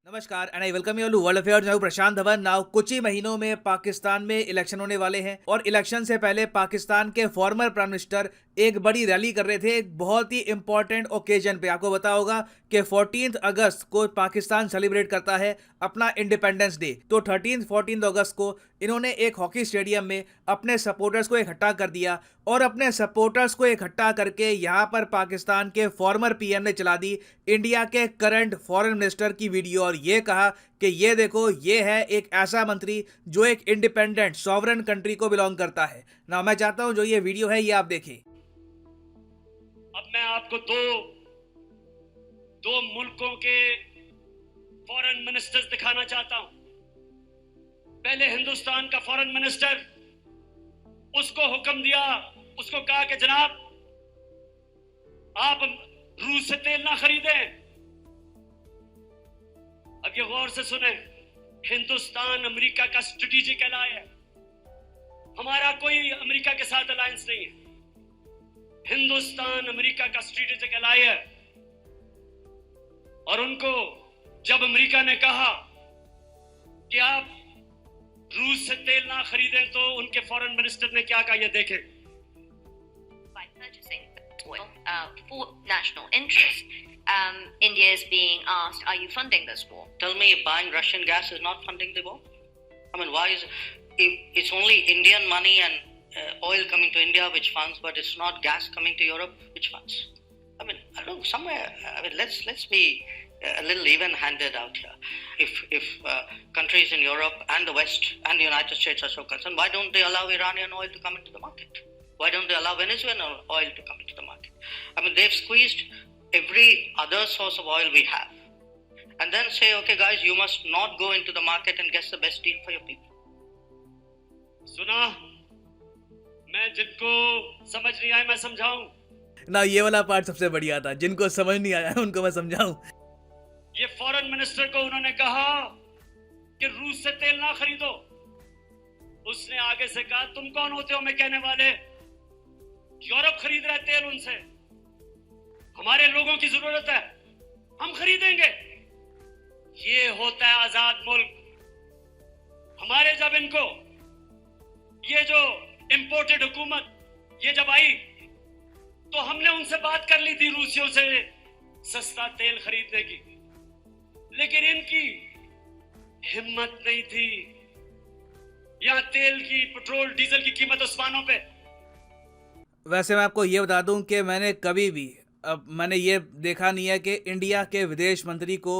नमस्कार and I welcome you all to world affairs. मैं हूं प्रशांत धवन। नाउ कुछ ही महीनों में पाकिस्तान में इलेक्शन होने वाले हैं और इलेक्शन से पहले पाकिस्तान के फॉर्मर प्राइम मिनिस्टर एक बड़ी रैली कर रहे थे एक बहुत ही इंपॉर्टेंट ओकेजन पे। आपको पता होगा कि 14 अगस्त को पाकिस्तान सेलिब्रेट करता है अपना इंडिपेंडेंस डे। तो 14 अगस्त को इन्होंने एक हॉकी स्टेडियम में अपने सपोर्टर्स को इकट्ठा कर दिया और अपने सपोर्टर्स को इकट्ठा करके यहाँ पर पाकिस्तान के फॉर्मर पीएम ने चला दी इंडिया के करंट फॉरेन मिनिस्टर की वीडियो और ये कहा कि ये देखो, ये है एक ऐसा मंत्री जो एक इंडिपेंडेंट सॉवरन कंट्री को बिलोंग करता है ना। मैं चाहता हूं जो ये वीडियो है ये आप देखें। अब मैं आपको दो मुल्कों के फॉरेन मिनिस्टर्स दिखाना चाहता हूं। पहले हिंदुस्तान का फॉरेन मिनिस्टर, उसको हुक्म दिया, उसको कहा कि जनाब आप रूस से तेल ना खरीदें। अब ये गौर से सुने, हिंदुस्तान अमेरिका का स्ट्रेटेजिक एलाय है। हमारा कोई अमेरिका के साथ अलायंस नहीं है, हिंदुस्तान अमेरिका का स्ट्रेटेजिक एलाय है। और उनको जब अमेरिका ने कहा कि आप रूस से तेल ना खरीदें तो उनके फॉरेन मिनिस्टर ने क्या कहा, ये देखें। By purchasing oil for national interest, India is being asked, are you funding this war? Tell me, buying Russian gas is not funding the war? I mean, why is it's only Indian money and oil coming to India which funds, but it's not gas coming to Europe which funds? I mean, I don't know, somewhere. I mean, let's be a little even-handed out here. If countries in Europe and the West and the United States are so concerned, why don't they allow Iranian oil to come into the market? Why don't they allow Venezuelan oil to come into the market? I mean, they've squeezed every other source of oil we have, and then say, okay, guys, you must not go into the market and get the best deal for your people. सुना, मैं जिनको समझ नहीं आया मैं समझाऊं। ना ये वाला पार्ट सबसे बढ़िया था, जिनको समझ नहीं आया उनको मैं समझाऊं। ये फॉरेन मिनिस्टर को उन्होंने कहा कि रूस से तेल ना खरीदो। उसने आगे से कहा, तुम कौन होते हो मैं कहने वाले? यूरोप खरीद रहा है तेल उनसे, हमारे लोगों की जरूरत है, हम खरीदेंगे। ये होता है आजाद मुल्क। हमारे जब इनको ये जो इंपोर्टेड हुकूमत ये जब आई तो हमने उनसे बात कर ली थी रूसियों से सस्ता तेल खरीदने की, लेकिन इनकी हिम्मत नहीं थी। यहां तेल की, पेट्रोल डीजल की कीमत आसमानों पे। वैसे मैं आपको ये बता दूं कि मैंने कभी भी मैंने ये देखा नहीं है कि इंडिया के विदेश मंत्री को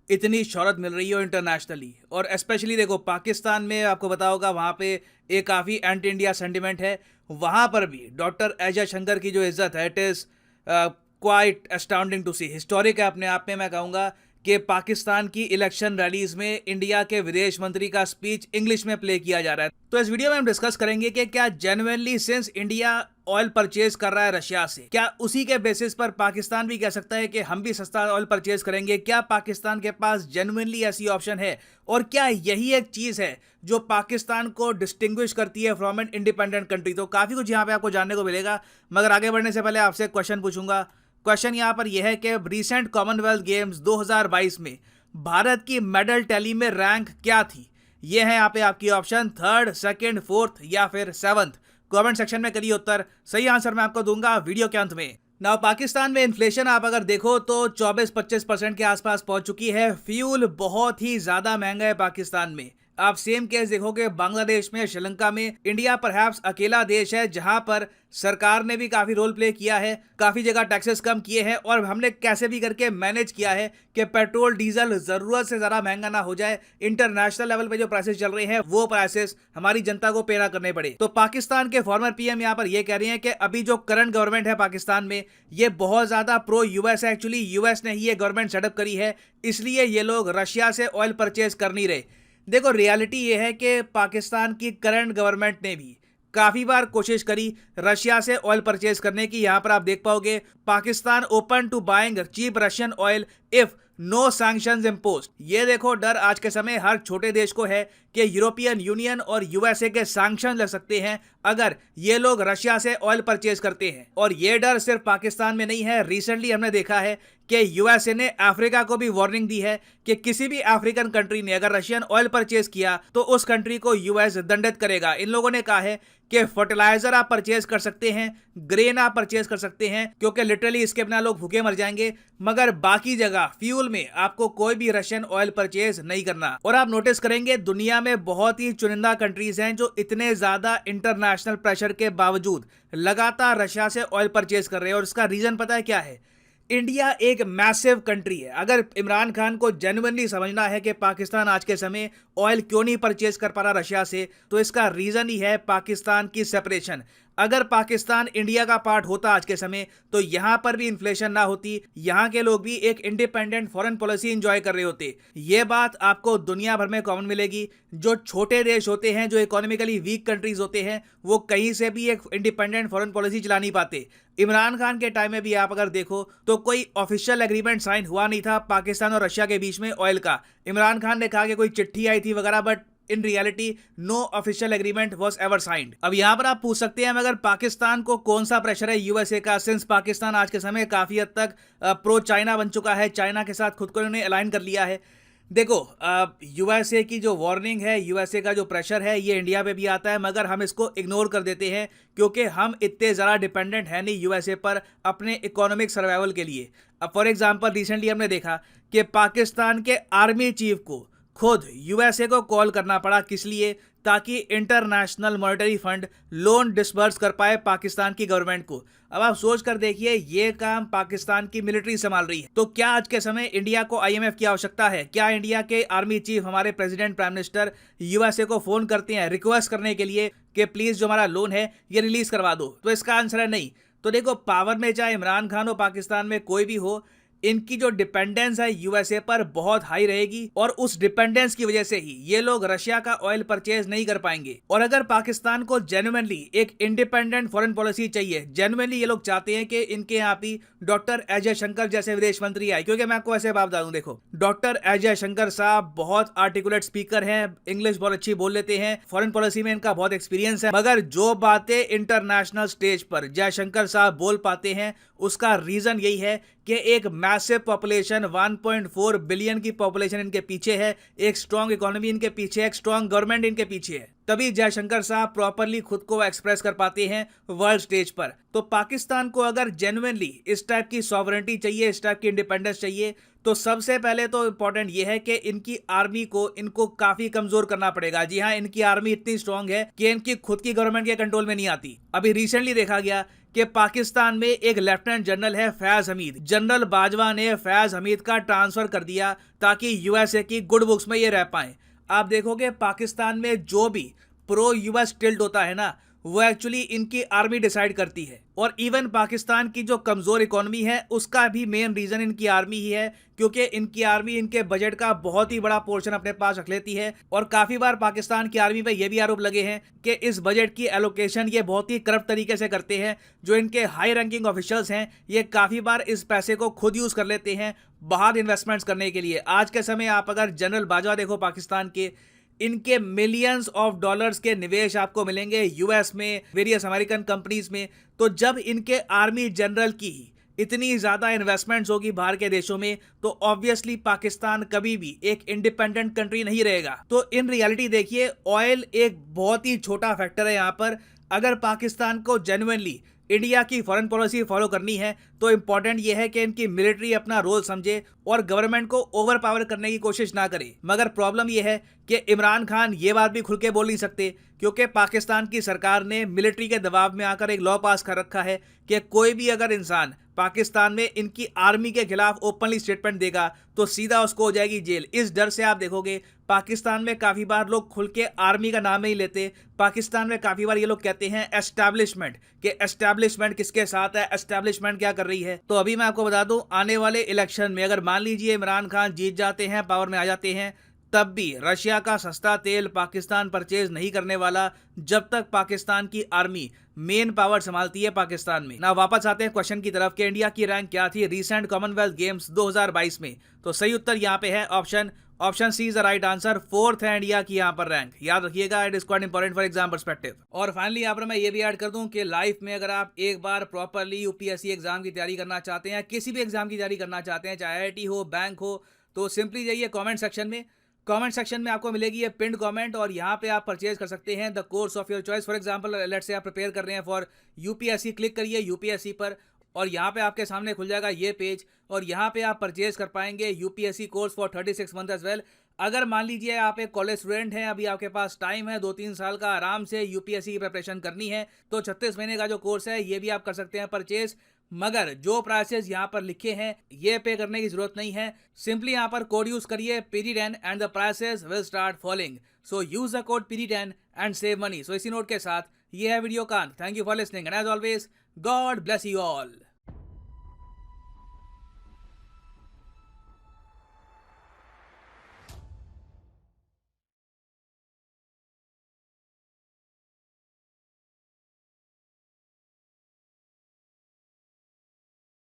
इतनी शोहरत मिल रही हो इंटरनेशनली। और स्पेशली देखो पाकिस्तान में आपको पता होगा वहाँ पे एक काफ़ी एंटी इंडिया सेंटिमेंट है। वहाँ पर भी डॉक्टर एस जयशंकर की जो इज्जत है, it is quite astounding to see, historic है अपने आप में। मैं कहूँगा कि पाकिस्तान की इलेक्शन रैलीज में इंडिया के विदेश मंत्री का स्पीच इंग्लिश में प्ले किया जा रहा है। तो इस वीडियो में हम डिस्कस करेंगे कि क्या genuinely since India oil purchase कर रहा है रशिया से, क्या उसी के बेसिस पर पाकिस्तान भी कह सकता है कि हम भी सस्ता ऑयल परचेज करेंगे? क्या पाकिस्तान के पास जेन्युइनली ऐसी ऑप्शन है? और क्या यही एक चीज़ है जो पाकिस्तान को डिस्टिंग्विश करती है फ्रॉम एन इंडिपेंडेंट कंट्री? तो काफ़ी कुछ यहाँ पे आपको जानने को मिलेगा, मगर आगे बढ़ने से पहले आपसे एक क्वेश्चन पूछूंगा। क्वेश्चन यहाँ पर यह है कि रिसेंट कॉमनवेल्थ गेम्स 2022 में भारत की मेडल टैली में रैंक क्या थी? ये है यहाँ पे आपकी ऑप्शन, 3rd, 2nd, 4th या फिर 7th। कमेंट सेक्शन में करिए उत्तर। सही आंसर मैं आपको दूंगा वीडियो के अंत में। नाउ पाकिस्तान में इन्फ्लेशन आप अगर देखो तो 24-25% के आसपास पहुंच चुकी है। फ्यूल बहुत ही ज्यादा महंगा है पाकिस्तान में। आप सेम केस देखोगे बांग्लादेश में, श्रीलंका में। इंडिया परहैप्स अकेला देश है जहां पर सरकार ने भी काफी रोल प्ले किया है, काफी जगह टैक्सेस कम किए हैं और हमने कैसे भी करके मैनेज किया है कि पेट्रोल डीजल जरूरत से ज्यादा महंगा ना हो जाए। इंटरनेशनल लेवल पे जो प्राइसेस चल रहे हैं वो प्राइसेस हमारी जनता को पे ना करने पड़े। तो पाकिस्तान के फॉर्मर पीएम यहाँ पर ये कह रहे हैं कि अभी जो करंट गवर्नमेंट है पाकिस्तान में ये बहुत ज्यादा प्रो यूएस है। एक्चुअली यूएस ने ही ये गवर्नमेंट सेटअप करी है, इसलिए ये लोग रशिया से ऑयल परचेज कर नहीं रहे। देखो रियलिटी ये है कि पाकिस्तान की करंट गवर्नमेंट ने भी काफ़ी बार कोशिश करी रशिया से ऑयल परचेज करने की। यहाँ पर आप देख पाओगे Pakistan open to buying cheap Russian oil if no sanctions imposed. ये देखो डर आज के समय हर छोटे देश को है कि यूरोपियन यूनियन और यूएसए के सैंक्शन लग सकते हैं अगर ये लोग रशिया से ऑयल परचेज करते हैं। और ये डर सिर्फ पाकिस्तान में नहीं है, रिसेंटली हमने देखा है कि यूएसए ने अफ्रीका को भी वार्निंग दी है कि किसी भी अफ्रीकन कंट्री ने अगर रशियन ऑयल परचेज किया तो उस कंट्री को यूएस दंडित करेगा। इन लोगों ने कहा है कि फर्टिलाइजर आप परचेज कर सकते हैं, ग्रेन आप परचेज कर सकते हैं, क्योंकि लिटरली इसके बिना लोग भूखे मर जाएंगे, मगर बाकी जगह फ्यूल में आपको कोई भी रशियन ऑयल परचेज नहीं करना। और आप नोटिस करेंगे दुनिया में बहुत ही चुनिंदा कंट्रीज हैं जो इतने ज्यादा इंटरनेशनल प्रेशर के बावजूद लगातार रशिया से ऑयल परचेज कर रहे हैं। और इसका रीजन पता है क्या है? इंडिया एक मैसिव कंट्री है। अगर इमरान खान को जेन्युइनली समझना है कि पाकिस्तान आज के समय ऑयल क्यों नहीं परचेज कर पा रहा रशिया से, तो इसका रीजन ही है पाकिस्तान की सेपरेशन। अगर पाकिस्तान इंडिया का पार्ट होता आज के समय तो यहां पर भी इन्फ्लेशन ना होती, यहां के लोग भी एक इंडिपेंडेंट फॉरेन पॉलिसी एंजॉय कर रहे होते। ये बात आपको दुनिया भर में कॉमन मिलेगी। जो छोटे देश होते हैं, जो इकोनॉमिकली वीक कंट्रीज होते हैं, वो कहीं से भी एक इंडिपेंडेंट फॉरेन पॉलिसी चला नहीं पाते। इमरान खान के टाइम में भी आप अगर देखो तो कोई ऑफिशियल एग्रीमेंट साइन हुआ नहीं था पाकिस्तान और रशिया के बीच में ऑयल का। इमरान खान ने कहा कि कोई चिट्ठी आई थी वगैरह, but in reality no official agreement was ever signed. अब यहां पर आप पूछ सकते हैं मगर पाकिस्तान को कौन सा प्रेशर है यूएसए का, सिंस पाकिस्तान आज के समय काफी हद तक प्रो चाइना बन चुका है, चाइना के साथ खुद को इन्होंने अलाइन कर लिया है। देखो यूएसए की जो वार्निंग है, यूएसए का जो प्रेशर है, ये इंडिया पे भी आता है, मगर हम इसको इग्नोर कर देते हैं क्योंकि हम इतने ज़्यादा डिपेंडेंट हैं नहीं यूएसए पर अपने इकोनॉमिक सर्वाइवल के लिए। अब फॉर एग्जांपल रिसेंटली हमने देखा कि पाकिस्तान के आर्मी चीफ को खुद यूएसए को कॉल करना पड़ा, किस लिए? ताकि international monetary fund loan disburse कर पाए पाकिस्तान की गवर्नमेंट को। अब आप सोच कर देखिए, ये काम पाकिस्तान की मिलिट्री संभाल रही है, तो क्या आज के समय इंडिया को आईएमएफ की आवश्यकता है? क्या इंडिया के आर्मी चीफ, हमारे प्रेसिडेंट, प्राइम मिनिस्टर यूएसए को फोन करते हैं रिक्वेस्ट करने के लिए कि प्लीज जो हमारा लोन है ये रिलीज करवा दो? तो इसका आंसर है नहीं। तो देखो, पावर में चाहे इमरान खान हो, पाकिस्तान में कोई भी हो, इनकी जो डिपेंडेंस है यूएसए पर बहुत हाई रहेगी और उस डिपेंडेंस की वजह से ही ये लोग रशिया का ऑयल परचेज नहीं कर पाएंगे। और अगर पाकिस्तान को जेन्युइनली एक इंडिपेंडेंट फॉरेन पॉलिसी चाहिए, जेन्युइनली ये लोग चाहते हैं कि इनके यहाँ भी डॉक्टर एस जयशंकर जैसे विदेश मंत्री आए, क्योंकि मैं आपको ऐसे बात बता दूं, देखो डॉक्टर एस जयशंकर साहब बहुत आर्टिकुलेट स्पीकर हैं, इंग्लिश बहुत अच्छी बोल लेते हैं, फॉरेन पॉलिसी में इनका बहुत एक्सपीरियंस है, मगर जो बातें इंटरनेशनल स्टेज पर जयशंकर साहब बोल पाते हैं उसका रीजन यही है कि एक मैसिव पॉपुलेशन, 1.4 बिलियन की पॉपुलेशन इनके पीछे है, एक स्ट्रॉन्ग इकोनॉमी इनके पीछे है, एक स्ट्रॉन्ग गवर्नमेंट इनके पीछे है, तभी जयशंकर साहब प्रॉपरली खुद को एक्सप्रेस कर पाते हैं वर्ल्ड स्टेज पर। तो पाकिस्तान को अगर जेन्युइनली इस टाइप की सॉवरेंटी चाहिए, इस टाइप की इंडिपेंडेंस चाहिए, तो सबसे पहले तो इंपॉर्टेंट ये है कि इनकी आर्मी को इनको काफी कमजोर करना पड़ेगा। जी हाँ, इनकी आर्मी इतनी स्ट्रांग है कि इनकी खुद की गवर्नमेंट के कंट्रोल में नहीं आती। अभी रिसेंटली देखा गया कि पाकिस्तान में एक लेफ्टिनेंट जनरल है फैज हमीद, जनरल बाजवा ने फैज हमीद का ट्रांसफर कर दिया ताकि यूएसए की गुड बुक्स में ये रह पाए। आप देखोगे पाकिस्तान में जो भी प्रो यूएस टिल्ट होता है ना, वो एक्चुअली इनकी आर्मी डिसाइड करती है। और इवन पाकिस्तान की जो कमजोर इकोनॉमी है उसका भी मेन रीजन इनकी आर्मी ही है, क्योंकि इनकी आर्मी इनके बजट का बहुत ही बड़ा पोर्शन अपने पास रख लेती है। और काफी बार पाकिस्तान की आर्मी पे ये भी आरोप लगे हैं कि इस बजट की एलोकेशन ये बहुत ही करप्ट तरीके से करते हैं। जो इनके हाई रैंकिंग ऑफिशियल्स हैं ये काफी बार इस पैसे को खुद यूज कर लेते हैं बाहर इन्वेस्टमेंट्स करने के लिए। आज के समय आप अगर जनरल बाजवा देखो पाकिस्तान के, इनके मिलियंस ऑफ डॉलर्स के निवेश आपको मिलेंगे यूएस में, वेरियस अमेरिकन कंपनीज में। तो जब इनके आर्मी जनरल की इतनी ज्यादा इन्वेस्टमेंट्स होगी बाहर के देशों में, तो ऑब्वियसली पाकिस्तान कभी भी एक इंडिपेंडेंट कंट्री नहीं रहेगा। तो इन रियलिटी देखिए, ऑयल एक बहुत ही छोटा फैक्टर है यहाँ पर। अगर पाकिस्तान को जेन्युइनली इंडिया की फॉरेन पॉलिसी फॉलो करनी है तो इंपॉर्टेंट यह है कि इनकी मिलिट्री अपना रोल समझे और गवर्नमेंट को ओवर पावर करने की कोशिश ना करे। मगर प्रॉब्लम यह है कि इमरान खान ये बात भी खुल के बोल नहीं सकते, क्योंकि पाकिस्तान की सरकार ने मिलिट्री के दबाव में आकर एक लॉ पास कर रखा है कि कोई भी अगर इंसान पाकिस्तान में इनकी आर्मी के खिलाफ ओपनली स्टेटमेंट देगा तो सीधा उसको हो जाएगी जेल। इस डर से आप देखोगे पाकिस्तान में काफी बार लोग खुल के आर्मी का नाम नहीं लेते। पाकिस्तान में काफी बार ये लोग कहते हैं एस्टैब्लिशमेंट, कि एस्टैब्लिशमेंट किसके साथ है, एस्टैब्लिशमेंट क्या कर रही है। तो अभी मैं आपको बता दूं, आने वाले इलेक्शन में अगर मान लीजिए इमरान खान जीत जाते हैं, पावर में आ जाते हैं, तब भी रशिया का सस्ता तेल पाकिस्तान परचेज नहीं करने वाला जब तक पाकिस्तान की आर्मी मेन पावर संभालती है पाकिस्तान में। ना वापस आते हैं क्वेश्चन की तरफ कि इंडिया की रैंक क्या थी रिसेंट कॉमनवेल्थ गेम्स 2022 में। तो सही उत्तर यहाँ पे है option C is the right answer. 4th है इंडिया की यहाँ पर रैंक, याद रखिएगा, it is quite important for exam perspective. और फाइनली यहाँ पर मैं ये भी ऐड कर दूं कि लाइफ में अगर आप एक बार प्रॉपरली यूपीएससी एग्जाम की तैयारी करना चाहते हैं, किसी भी एग्जाम की तैयारी करना चाहते हैं, चाहे IIT हो, बैंक हो, तो सिंपली जाइए कमेंट सेक्शन में आपको मिलेगी ये पिंड कमेंट और यहाँ पे आप परचेज कर सकते हैं the course of your choice. For example let's say आप प्रिपेयर कर रहे हैं फॉर यूपीएससी, क्लिक करिए यूपीएससी पर और यहाँ पे आपके सामने खुल जाएगा ये पेज और यहाँ पे आप परचेज कर पाएंगे UPSC course for 36 month as well. अगर मान लीजिए आप एक कॉलेज स्टूडेंट हैं, अभी आपके पास टाइम है 2-3 साल का आराम से यूपीएससी की प्रिपरेशन करनी है, तो 36 महीने का जो कोर्स है ये भी आप कर सकते हैं परचेज। मगर जो प्राइसेस यहाँ पर लिखे हैं ये पे करने की जरूरत नहीं है, सिंपली यहाँ पर कोड यूज करिए PD10 and the prices will start falling. So use the code PD10 and save money. So इसी नोट के साथ ये है वीडियो का अंत। Thank you for listening and as always God bless you all.